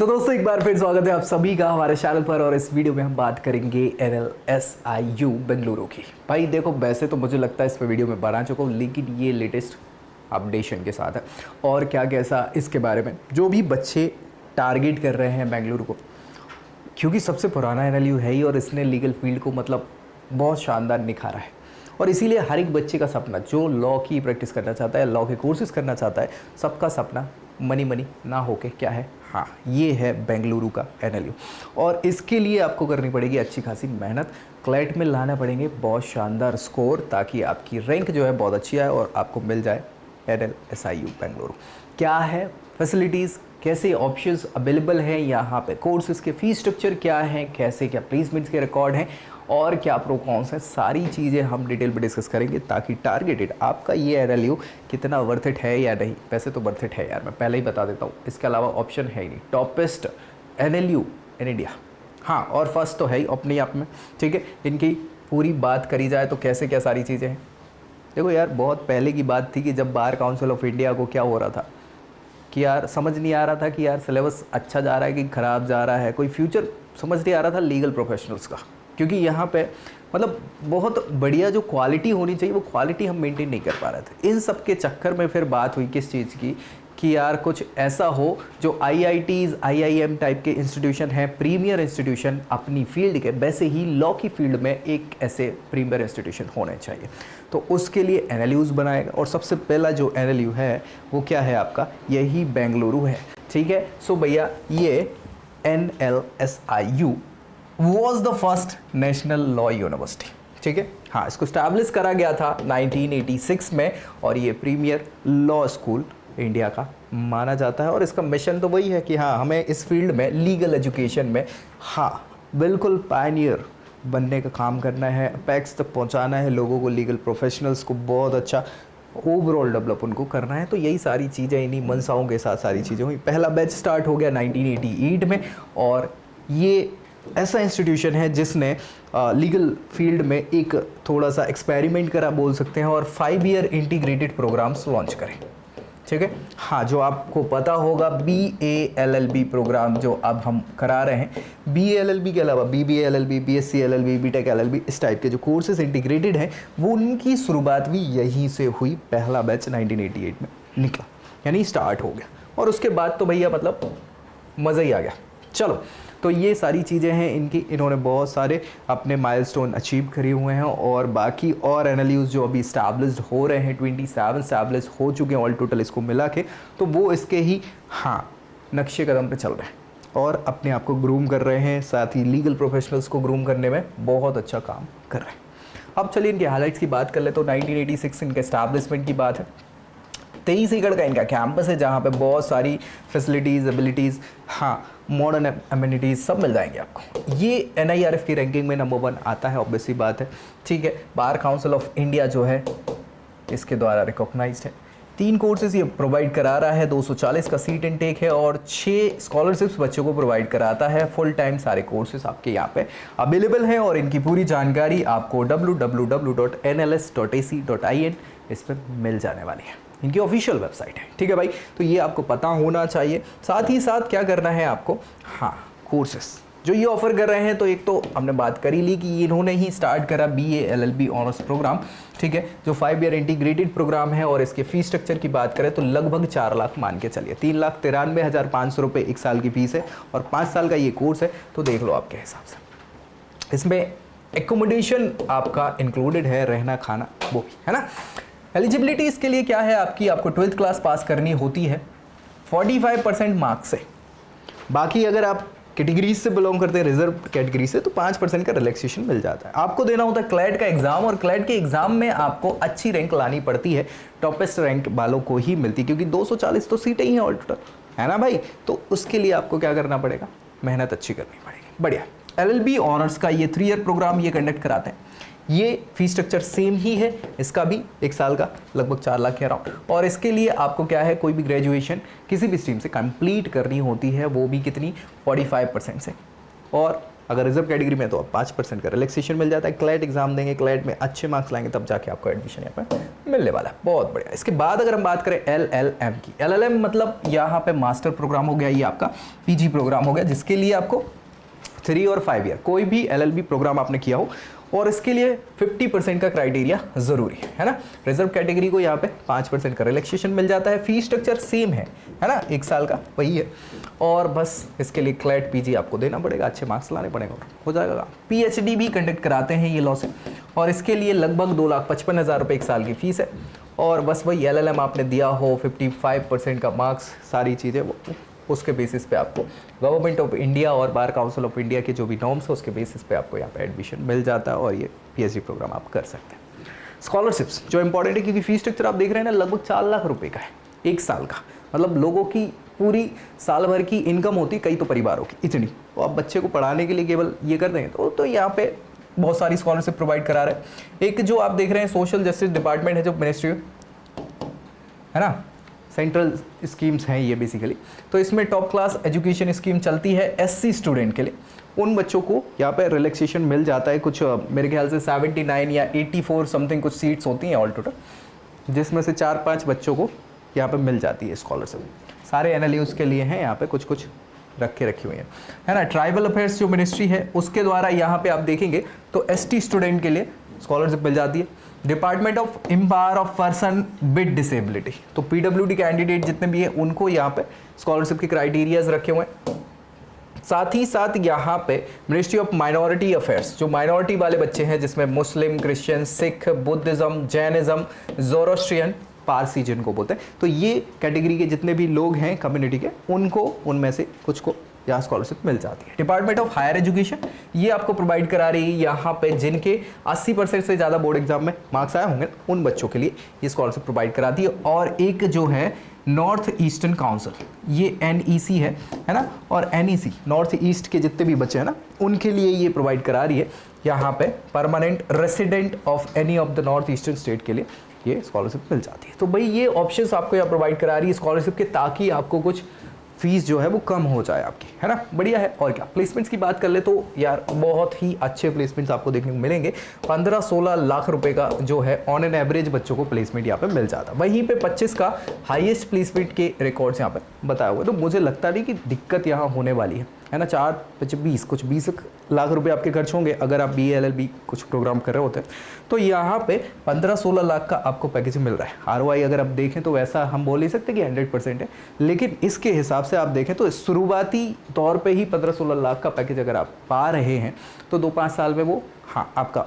तो दोस्तों एक बार फिर स्वागत है आप सभी का हमारे चैनल पर। और इस वीडियो में हम बात करेंगे NLSIU बेंगलुरु की। भाई देखो, वैसे तो मुझे लगता है इस पे वीडियो में बना चुका हूँ, लेकिन ये लेटेस्ट अपडेशन के साथ है। और क्या कैसा इसके बारे में जो भी बच्चे टारगेट कर रहे हैं बेंगलुरु को, क्योंकि सबसे पुराना NLU है ही और इसने लीगल फील्ड को मतलब बहुत शानदार निखारा है। और इसीलिए हर एक बच्चे का सपना जो लॉ की प्रैक्टिस करना चाहता है, लॉ के कोर्सेज करना चाहता है, सबका सपना मनी ना होके क्या है, हाँ ये है बेंगलुरु का NLU। और इसके लिए आपको करनी पड़ेगी अच्छी खासी मेहनत, क्लैट में लाना पड़ेंगे बहुत शानदार स्कोर, ताकि आपकी रैंक जो है बहुत अच्छी आए और आपको मिल जाए NLSIU बेंगलुरु। क्या है फैसिलिटीज़, कैसे ऑप्शंस अवेलेबल हैं यहाँ पे, कोर्सेज के फीस स्ट्रक्चर क्या है, कैसे क्या प्लेसमेंट्स के रिकॉर्ड हैं और क्या प्रो कॉन्स हैं, सारी चीज़ें हम डिटेल में डिस्कस करेंगे, ताकि टारगेटेड आपका ये NLU कितना वर्थ इट है या नहीं। वैसे तो वर्थ इट है यार, मैं पहले ही बता देता हूँ, इसके अलावा ऑप्शन है ही नहीं। टॉपेस्ट NLU इन इंडिया, हाँ, और फर्स्ट तो है ही अपने आप में, ठीक है। इनकी पूरी बात करी जाए तो कैसे क्या सारी चीज़ें हैं। देखो यार, बहुत पहले की बात थी कि जब बार काउंसिल ऑफ इंडिया को क्या हो रहा था कि यार समझ नहीं आ रहा था कि यार सिलेबस अच्छा जा रहा है कि ख़राब जा रहा है, कोई फ्यूचर समझ नहीं आ रहा था लीगल प्रोफेशनल्स का। क्योंकि यहाँ पे मतलब बहुत बढ़िया जो क्वालिटी होनी चाहिए वो क्वालिटी हम मेंटेन नहीं कर पा रहे थे। इन सब के चक्कर में फिर बात हुई किस चीज़ की कि यार कुछ ऐसा हो जो IITs IIM टाइप के इंस्टीट्यूशन हैं, प्रीमियर इंस्टीट्यूशन अपनी फील्ड के, वैसे ही लॉ की फील्ड में एक ऐसे प्रीमियर इंस्टीट्यूशन होने चाहिए। तो उसके लिए NLUs बनाएगा और सबसे पहला जो NLU है वो क्या है आपका, यही बेंगलुरु है, ठीक है। सो भैया ये NLSIU was the first national law university, ठीक है। हाँ, इसको स्टैब्लिश करा गया था 1986 में और ये प्रीमियर लॉ स्कूल इंडिया का माना जाता है। और इसका मिशन तो वही है कि हाँ, हमें इस फील्ड में लीगल एजुकेशन में हाँ बिल्कुल पायनियर बनने का काम करना है, अपेक्स तक पहुंचाना है लोगों को, लीगल प्रोफेशनल्स को बहुत अच्छा ओवरऑल डेवलप उनको करना है। तो यही सारी चीज़ें, इन्हीं मनसाओं के साथ सारी चीज़ें हुई। पहला बैच स्टार्ट हो गया 1988 में और ये ऐसा इंस्टीट्यूशन है जिसने लीगल फील्ड में एक थोड़ा सा एक्सपेरिमेंट करा बोल सकते हैं और 5 ईयर इंटीग्रेटेड प्रोग्राम्स लॉन्च करें, ठीक है। हाँ, जो आपको पता होगा BA LLB प्रोग्राम जो अब हम करा रहे हैं, BA LLB के अलावा BBA LLB, BSc LLB, BTech LLB, इस टाइप के जो कोर्सेज इंटीग्रेटेड हैं वो उनकी शुरुआत भी यहीं से हुई। पहला बैच 1988 में निकला, यानी स्टार्ट हो गया। और उसके बाद तो भैया मतलब मज़ा ही आ गया। चलो, तो ये सारी चीज़ें हैं इनकी, इन्होंने बहुत सारे अपने माइलस्टोन अचीव करे हुए हैं। और बाकी और NLUs जो अभी स्टैब्लिश्ड हो रहे हैं, 27 स्टैब्लिश हो चुके हैं ऑल टोटल इसको मिला के, तो वो इसके ही हाँ नक्शे कदम पे चल रहे हैं और अपने आप को ग्रूम कर रहे हैं, साथ ही लीगल प्रोफेशनल्स को ग्रूम करने में बहुत अच्छा काम कर रहे हैं। अब चलिए इनके हाईलाइट्स की बात कर ले तो 1986 इनके स्टैब्लिशमेंट की बात है। 23 एकड़ का इनका कैंपस है जहाँ पे बहुत सारी फैसिलिटीज़, एबिलिटीज़, हाँ मॉडर्न एमिनिटीज़ सब मिल जाएंगे आपको। ये NIRF की रैंकिंग में नंबर 1 आता है, ऑब्वियसली बात है, ठीक है। बार काउंसिल ऑफ इंडिया जो है इसके द्वारा रिकॉग्नाइज्ड है। 3 कोर्सेज ये प्रोवाइड करा रहा है, 240 का सीट इनटेक है और 6 स्कॉलरशिप्स बच्चों को प्रोवाइड कराता है। फुल टाइम सारे कोर्सेज आपके यहाँ पे अवेलेबल हैं और इनकी पूरी जानकारी आपको www.nls.ac.in इस पर मिल जाने वाली है। इनकी ऑफिशियल वेबसाइट है, ठीक है भाई। तो ये आपको पता होना चाहिए। साथ ही साथ क्या करना है आपको, हाँ कोर्सेस जो ये ऑफर कर रहे हैं, तो एक तो हमने बात करी ली कि इन्होंने ही स्टार्ट करा BA LLB ऑनर्स प्रोग्राम, ठीक है, जो 5 ईयर इंटीग्रेटेड प्रोग्राम है। और इसके फीस स्ट्रक्चर की बात करें तो लगभग 4 लाख मान के चलिए, 3,93,500 रुपये 1 साल की फीस है और 5 साल का ये कोर्स है। तो देख लो आपके हिसाब से इसमें एकोमोडेशन आपका इंक्लूडेड है, रहना खाना वो भी है ना। एलिजिबिलिटी इसके लिए क्या है आपकी, आपको 12th क्लास पास करनी होती है 45% मार्क्स से। बाकी अगर आप कैटेगरीज से बिलोंग करते हैं, रिजर्व कैटेगरी से, तो 5% का रिलैक्सेशन मिल जाता है। आपको देना होता है क्लैट का एग्जाम और क्लैट के एग्जाम में आपको अच्छी रैंक लानी पड़ती है, टॉपेस्ट रैंक वालों को ही मिलती है, क्योंकि 240 तो सीटें ही हैं ऑल टोटल, है ना भाई। तो उसके लिए आपको क्या करना पड़ेगा, मेहनत अच्छी करनी पड़ेगी। बढ़िया। LLB ऑनर्स का ये 3 ईयर प्रोग्राम ये कंडक्ट कराते हैं। ये फीस स्ट्रक्चर सेम ही है, इसका भी 1 साल का लगभग 4 लाख के अराउंड। और इसके लिए आपको क्या है, कोई भी ग्रेजुएशन किसी भी स्ट्रीम से कंप्लीट करनी होती है, वो भी कितनी 45% से। और अगर रिजर्व कैटेगरी में तो आप 5% का रिलैक्सेशन मिल जाता है। क्लैट एग्जाम देंगे, क्लैट में अच्छे मार्क्स लाएंगे तब जाके आपको एडमिशन यहाँ पे मिलने वाला है। बहुत बढ़िया। इसके बाद अगर हम बात करें LLM की, LLM मतलब यहाँ पे मास्टर प्रोग्राम हो गया, ये आपका PG प्रोग्राम हो गया, जिसके लिए आपको 3 और 5 ईयर कोई भी LLB प्रोग्राम आपने किया हो, और इसके लिए 50% का क्राइटेरिया ज़रूरी है ना। रिजर्व कैटेगरी को यहाँ पे 5% का रिलैक्सेशन मिल जाता है। फी स्ट्रक्चर सेम है ना, 1 साल का वही है, और बस इसके लिए क्लैट PG आपको देना पड़ेगा, अच्छे मार्क्स लाने पड़ेगा, हो जाएगा। PhD भी कंडक्ट कराते हैं ये लॉ से, और इसके लिए लगभग 2,55,000 रुपये 1 साल की फीस है। और बस वही LLM आपने दिया हो, 55% का मार्क्स, सारी चीज़ें वो उसके बेसिस पे आपको गवर्नमेंट ऑफ इंडिया और बार काउंसिल ऑफ इंडिया के जो भी नॉर्म्स है उसके बेसिस पे आपको यहाँ पे एडमिशन मिल जाता है, और ये PhD प्रोग्राम आप कर सकते हैं। स्कॉलरशिप्स जो इंपॉर्टेंट है, क्योंकि फीस स्ट्रक्चर आप देख रहे हैं ना, लगभग 4 लाख रुपए का है 1 साल का। मतलब लोगों की पूरी साल भर की इनकम होती कई तो परिवारों की इतनी, तो आप बच्चे को पढ़ाने के लिए केवल ये कर देंगे तो यहाँ पे बहुत सारी स्कॉलरशिप प्रोवाइड करा रहे हैं। एक जो आप देख रहे हैं सोशल जस्टिस डिपार्टमेंट है, जो मिनिस्ट्री है ना, सेंट्रल स्कीम्स हैं ये बेसिकली, तो इसमें टॉप क्लास एजुकेशन स्कीम चलती है SC स्टूडेंट के लिए। उन बच्चों को यहाँ पे रिलैक्सेशन मिल जाता है, कुछ मेरे ख्याल से 79 या 84 समथिंग कुछ सीट्स होती हैं ऑल टोटल, जिसमें से 4-5 बच्चों को यहाँ पे मिल जाती है स्कॉलरशिप। सारे NLUs के लिए हैं, यहाँ पे कुछ कुछ रखी हुई है ना। ट्राइबल अफेयर्स जो मिनिस्ट्री है उसके द्वारा यहाँ पे आप देखेंगे तो ST स्टूडेंट के लिए स्कॉलरशिप मिल जाती है। Department of empower of person with disability, तो PWD कैंडिडेट जितने भी हैं उनको यहाँ पे स्कॉलरशिप के क्राइटेरियाज रखे हुए हैं। साथ ही साथ यहाँ पे मिनिस्ट्री ऑफ माइनॉरिटी अफेयर्स, जो माइनॉरिटी वाले बच्चे हैं जिसमें Muslim, Christian, Sikh, Buddhism, Jainism, Zoroastrian, Parsi जिनको बोलते हैं, तो ये कैटेगरी के जितने भी लोग हैं कम्युनिटी के, उनको उनमें से कुछ को यहाँ स्कॉलरशिप मिल जाती है। डिपार्टमेंट ऑफ हायर एजुकेशन ये आपको प्रोवाइड करा रही है यहाँ पे जिनके 80% से ज़्यादा बोर्ड एग्जाम में मार्क्स आए होंगे, उन बच्चों के लिए ये स्कॉलरशिप प्रोवाइड कराती है। और एक जो है नॉर्थ ईस्टर्न काउंसिल, ये NEC है ना, और NEC नॉर्थ ईस्ट के जितने भी बच्चे हैं ना, उनके लिए ये प्रोवाइड करा रही है यहाँ पे permanent resident of any of the north eastern state के लिए ये स्कॉलरशिप मिल जाती है। तो भाई ये ऑप्शंस आपको यहाँ प्रोवाइड करा रही है स्कॉलरशिप के, ताकि आपको कुछ फीस जो है वो कम हो जाए आपकी, है ना। बढ़िया है। और क्या प्लेसमेंट्स की बात कर ले तो यार बहुत ही अच्छे प्लेसमेंट्स आपको देखने को मिलेंगे। 15-16 लाख रुपए का जो है ऑन एन एवरेज बच्चों को प्लेसमेंट यहाँ पे मिल जाता है। वहीं पे 25 का हाईएस्ट प्लेसमेंट के रिकॉर्ड्स यहाँ पे बताया हुआ है। तो मुझे लगता नहीं कि दिक्कत यहाँ होने वाली है ना। 4-20 कुछ 20 लाख रुपए आपके खर्च होंगे अगर आप BA LLB कुछ प्रोग्राम कर रहे होते हैं, तो यहाँ पे 15-16 लाख का आपको पैकेज मिल रहा है। ROI अगर आप देखें तो वैसा हम बोल नहीं सकते कि 100% है, लेकिन इसके हिसाब से आप देखें तो शुरुआती तौर पे ही 15-16 लाख का पैकेज अगर आप पा रहे हैं तो 2-5 साल में वो हाँ आपका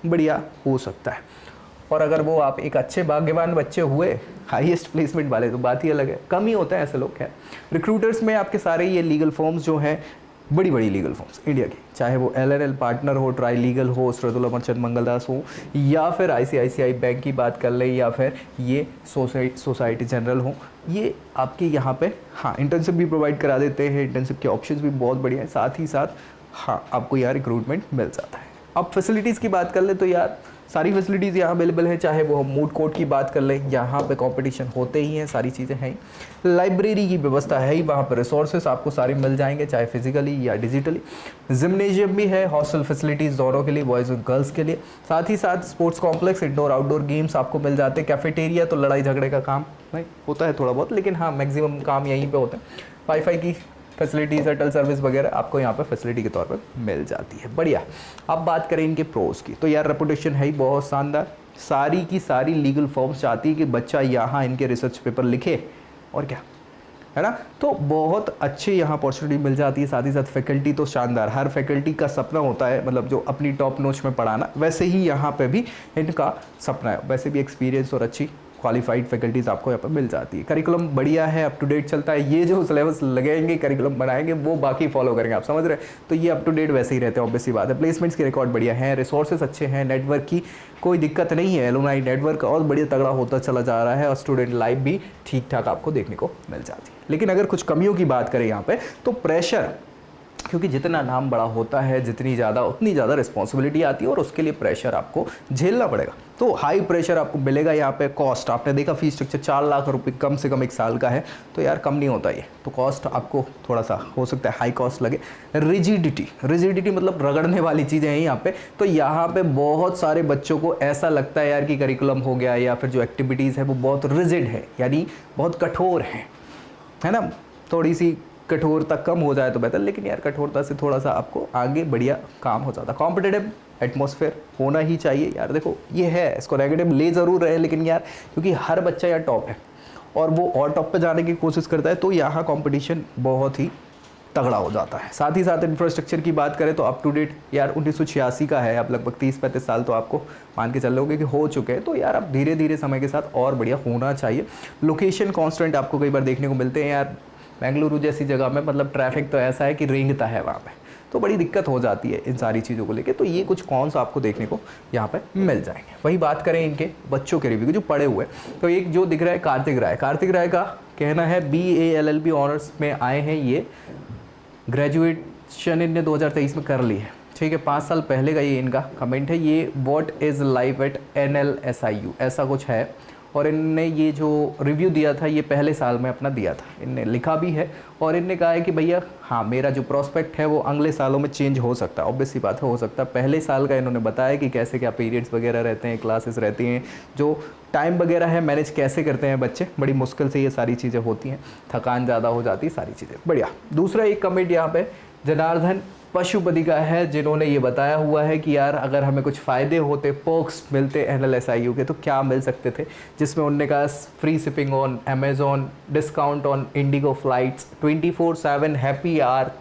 बढ़िया हो सकता है। और अगर वो आप एक अच्छे भाग्यवान बच्चे हुए हाईएस्ट प्लेसमेंट वाले तो बात ही अलग है। कम ही होते हैं ऐसे लोग। हैं रिक्रूटर्स में आपके सारे ये लीगल फॉर्म्स जो हैं, बड़ी बड़ी लीगल फॉर्म्स इंडिया की, चाहे वो LNL पार्टनर हो, ट्राई लीगल हो, श्रद्धा मर्चेंट मंगलदास हो, या फिर ICICI बैंक की बात कर लें, या फिर ये सोसाइटी जनरल हो, ये आपके यहाँ पे हाँ इंटर्नशिप भी प्रोवाइड करा देते हैं। इंटर्नशिप के ऑप्शंस भी बहुत बढ़िया है। साथ ही साथ हाँ आपको यहाँ रिक्रूटमेंट मिल जाता है। अब फैसिलिटीज़ की बात कर ले तो यार सारी फैसिलिटीज़ यहाँ अवेलेबल है। चाहे वो हम मूड कोर्ट की बात कर लें, यहाँ पे कंपटीशन होते ही हैं, सारी चीज़ें हैं। लाइब्रेरी की व्यवस्था है ही, वहाँ पर रिसोर्सेस आपको सारे मिल जाएंगे, चाहे फिजिकली या डिजिटली। जिम्नेजियम भी है, हॉस्टल फैसिलिटीज़ दोनों के लिए, बॉयज़ और गर्ल्स के लिए। साथ ही साथ sports complex, indoor outdoor games आपको मिल जाते हैं। कैफेटेरिया तो लड़ाई झगड़े का काम नहीं होता है थोड़ा बहुत, लेकिन हाँ मैक्सिमम काम यहीं पर होता है। वाईफाई की फैसिलिटीज, एयरटेल सर्विस वगैरह आपको यहाँ पर फैसिलिटी के तौर पर मिल जाती है। बढ़िया। अब बात करें इनके प्रोज की, तो यार रेपुटेशन है ही बहुत शानदार। सारी की सारी लीगल फॉर्म्स चाहती है कि बच्चा यहाँ इनके रिसर्च पेपर लिखे, और क्या है ना। तो बहुत अच्छी यहाँ अपॉर्चुनिटी मिल जाती है। साथ ही साथ फैकल्टी तो शानदार, हर फैकल्टी का सपना होता है मतलब जो अपनी टॉप नॉच में पढ़ाना, वैसे ही यहाँ पे भी इनका सपना है। वैसे भी एक्सपीरियंस और अच्छी क्वालिफाइड फैकल्टीज़ आपको यहाँ पर मिल जाती है। करिकुलम बढ़िया है, अप टू डेट चलता है। ये जो सिलेबस लगेंगे, करिकुलम बनाएंगे, वो बाकी फॉलो करेंगे, आप समझ रहे हैं। तो ये अप टू डेट वैसे ही रहते हैं, ऑब्वियस सी बात है। प्लेसमेंट्स के रिकॉर्ड बढ़िया है, रिसोर्सेज अच्छे हैं, नेटवर्क की कोई दिक्कत नहीं है। एलुमनाई नेटवर्क और बढ़िया तगड़ा होता चला जा रहा है, और स्टूडेंट लाइफ भी ठीक ठाक आपको देखने को मिल जाती है। लेकिन अगर कुछ कमियों की बात करें यहाँ पे, तो प्रेशर क्योंकि जितना नाम बड़ा होता है उतनी ज़्यादा रिस्पॉन्सिबिलिटी आती है और उसके लिए प्रेशर आपको झेलना पड़ेगा। तो हाई प्रेशर आपको मिलेगा यहाँ पे। कॉस्ट आपने देखा, फीस स्ट्रक्चर 4 लाख रुपए कम से कम 1 साल का है, तो यार कम नहीं होता ये। तो कॉस्ट आपको थोड़ा सा हो सकता है हाई कॉस्ट लगे। रिजिडिटी मतलब रगड़ने वाली चीज़ें हैं यहाँ पे। तो यहाँ पे बहुत सारे बच्चों को ऐसा लगता है यार कि करिकुलम हो गया या फिर जो एक्टिविटीज़ है वो बहुत रिजिड है, यानी बहुत कठोर है ना। थोड़ी सी कठोरता कम हो जाए तो बेहतर, लेकिन यार कठोरता से थोड़ा सा आपको आगे बढ़िया काम हो जाता। कॉम्पिटिटिव एटमॉस्फेयर होना ही चाहिए यार। देखो ये है, इसको नेगेटिव ले ज़रूर रहे, लेकिन यार क्योंकि हर बच्चा यार टॉप है और वो और टॉप पे जाने की कोशिश करता है, तो यहाँ कंपटीशन बहुत ही तगड़ा हो जाता है। साथ ही साथ इंफ्रास्ट्रक्चर की बात करें तो अप टू डेट यार 1986 का है। अब लगभग 30-35 साल तो आपको मान के चल लोगे कि हो चुके हैं। तो यार अब धीरे धीरे समय के साथ और बढ़िया होना चाहिए। लोकेशन कॉन्स्टेंट आपको कई बार देखने को मिलते हैं यार। बेंगलुरु जैसी जगह में मतलब ट्रैफिक तो ऐसा है कि रेंगता है वहाँ पे, तो बड़ी दिक्कत हो जाती है इन सारी चीज़ों को लेके। तो ये कुछ कॉन्स आपको देखने को यहाँ पे मिल जाएंगे। वही बात करें इनके बच्चों के रिव्यू की जो पढ़े हुए, तो एक जो दिख रहा है कार्तिक राय का कहना है BA LLB ऑनर्स में आए हैं ये। ग्रेजुएशन इनने 2023 में कर ली है, ठीक है। 5 साल पहले का ये इनका कमेंट है। ये what is life at NLSIU ऐसा कुछ है, और इनने ये जो रिव्यू दिया था ये पहले साल में अपना दिया था, इनने लिखा भी है। और इनने कहा है कि भैया हाँ, मेरा जो प्रोस्पेक्ट है वो अगले सालों में चेंज हो सकता है। ऑब्वियस सी बात है, हो सकता है। पहले साल का इन्होंने बताया कि कैसे क्या पीरियड्स वगैरह रहते हैं, क्लासेस रहती हैं, जो टाइम वगैरह है मैनेज कैसे करते हैं बच्चे, बड़ी मुश्किल से ये सारी चीज़ें होती हैं, थकान ज़्यादा हो जाती है, सारी चीज़ें बढ़िया। दूसरा एक कमेंट यहाँ पे जनार्दन पशुपति का है, जिन्होंने ये बताया हुआ है कि यार अगर हमें कुछ फ़ायदे होते, पर्क्स मिलते NLSIU के, तो क्या मिल सकते थे। जिसमें उन्होंने कहा free shipping on Amazon, discount on IndiGo flights, 24/7 happy hour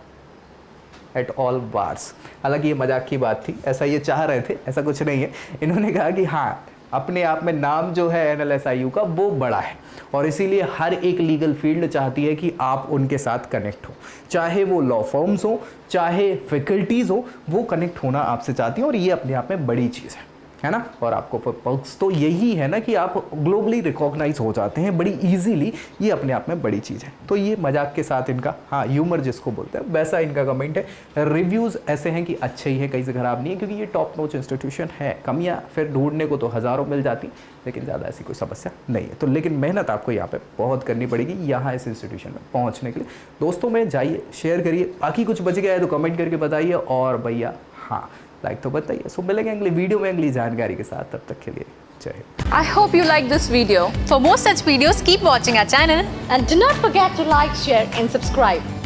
at all bars. हालांकि ये मजाक की बात थी, ऐसा ये चाह रहे थे, ऐसा कुछ नहीं है। इन्होंने कहा कि हाँ, अपने आप में नाम जो है NLSIU का वो बड़ा है, और इसीलिए हर एक लीगल फील्ड चाहती है कि आप उनके साथ कनेक्ट हो, चाहे वो लॉ फर्म्स हो, चाहे फैकल्टीज़ हो, वो कनेक्ट होना आपसे चाहती हैं। और ये अपने आप में बड़ी चीज़ है ना। और आपको पर्क्स तो यही है ना कि आप ग्लोबली रिकॉग्नाइज हो जाते हैं बड़ी इजीली, ये अपने आप में बड़ी चीज़ है। तो ये मजाक के साथ इनका, हाँ, ह्यूमर जिसको बोलते हैं, वैसा इनका कमेंट है। रिव्यूज़ ऐसे हैं कि अच्छे ही है, कहीं से ख़राब नहीं है, क्योंकि ये टॉप नॉच इंस्टीट्यूशन है। कमियाँ फिर ढूंढने को तो हज़ारों मिल जाती, लेकिन ज़्यादा ऐसी कोई समस्या नहीं है। तो लेकिन मेहनत आपको यहाँ पे बहुत करनी पड़ेगी यहाँ इस इंस्टीट्यूशन में पहुँचने के लिए। दोस्तों में जाइए, शेयर करिए, बाकी कुछ बच गया है तो कमेंट करके बताइए, और भैया हाँ लाइक तो बताइए। सो मिलेंगे अगले वीडियो में अगली जानकारी के साथ, तब तक के लिए जय Hind. I hope you like this video. For more such videos, keep watching our channel and do not forget to like, share and subscribe.